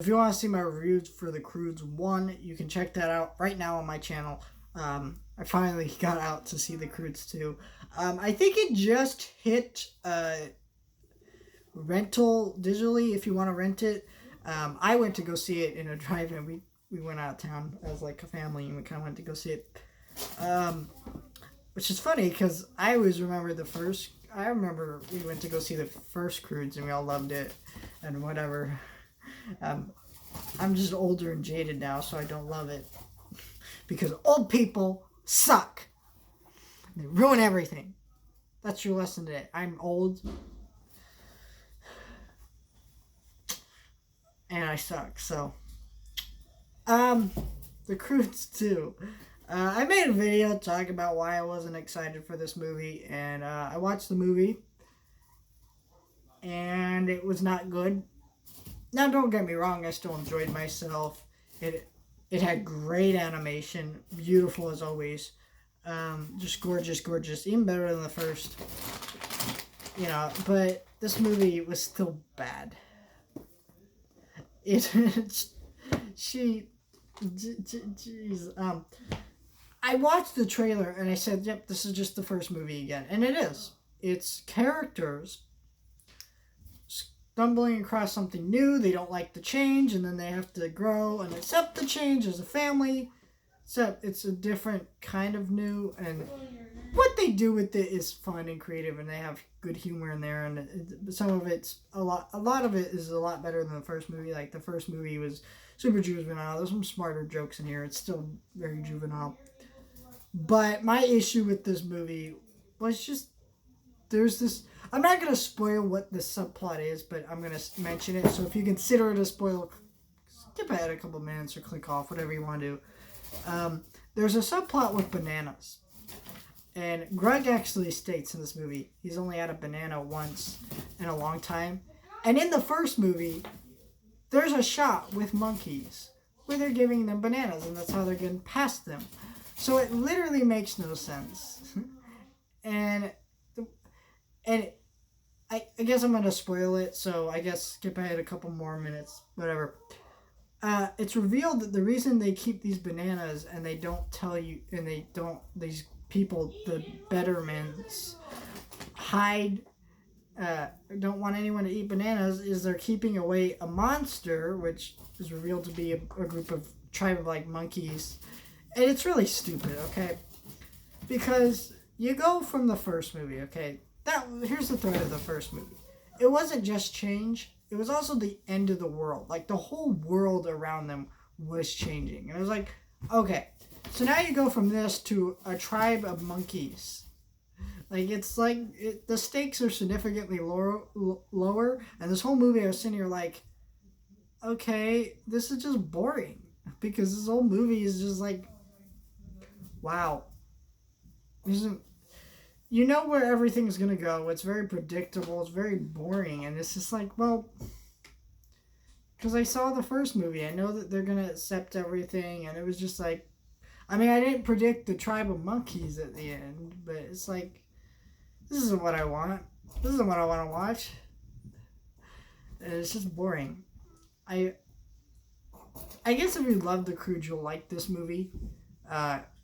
If you want to see my reviews for the Croods 1, you can check that out right now on my channel. I finally got out to see the Croods 2. I think it just hit rental digitally if you want to rent it. I went to go see it in a drive-in. We went out of town as like a family and we kind of went to go see it. Which is funny because I always remember I remember we went to go see the first Croods and we all loved it and whatever. I'm just older and jaded now, so I don't love it. Because old people suck. They ruin everything. That's your lesson today. I'm old. And I suck, so. The Croods 2. I made a video talking about why I wasn't excited for this movie. And I watched the movie. And it was not good. Now, don't get me wrong, I still enjoyed myself. It had great animation, beautiful as always. Just gorgeous, gorgeous, even better than the first. You know, but this movie was still bad. Jeez. I watched the trailer and I said, yep, this is just the first movie again. And it is. It's characters stumbling across something new. They don't like the change, and then they have to grow and accept the change as a family. Except it's a different kind of new, and what they do with it is fun and creative, and they have good humor in there. And some of it's a lot of it is a lot better than the first movie. Like the first movie was super juvenile. There's some smarter jokes in here. It's still very juvenile. But my issue with this movie was just there's this. I'm not going to spoil what the subplot is, but I'm going to mention it. So if you consider it a spoiler, skip ahead a couple minutes or click off, whatever you want to do. There's a subplot with bananas. And Greg actually states in this movie he's only had a banana once in a long time. And in the first movie, there's a shot with monkeys where they're giving them bananas, and that's how they're getting past them. So it literally makes no sense. And I guess I'm going to spoil it, so I guess skip ahead a couple more minutes, whatever. It's revealed that the reason they keep these bananas and they don't tell you, and these people, the betterments, hide, don't want anyone to eat bananas, is they're keeping away a monster, which is revealed to be a group of tribe of like monkeys. And it's really stupid, okay? Because you go from the first movie, okay? Here's the thread of the first movie. It wasn't just change. It was also the end of the world. Like, the whole world around them was changing. And it was like, okay. So now you go from this to a tribe of monkeys. Like, it's like, the stakes are significantly lower. And this whole movie, I was sitting here like, okay, this is just boring. Because this whole movie is just like, wow. You know where everything's going to go. It's very predictable. It's very boring. And it's just like, well, because I saw the first movie. I know that they're going to accept everything. And it was just like, I mean, I didn't predict the tribe of monkeys at the end. But it's like, this isn't what I want. This isn't what I want to watch. And it's just boring. I guess if you love the Croods, you'll like this movie.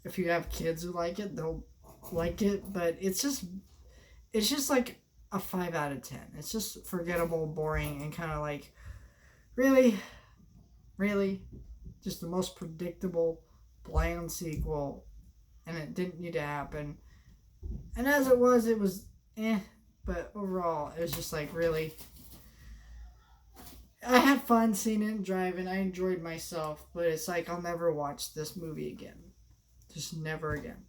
If you have kids who like it, they'll like it, but it's just like a 5 out of 10. It's just forgettable, boring, and kind of like, really, just the most predictable, bland sequel, and it didn't need to happen. And as it was but overall, it was just like, really. I had fun seeing it and driving. I enjoyed myself, but it's like I'll never watch this movie again. Just never again.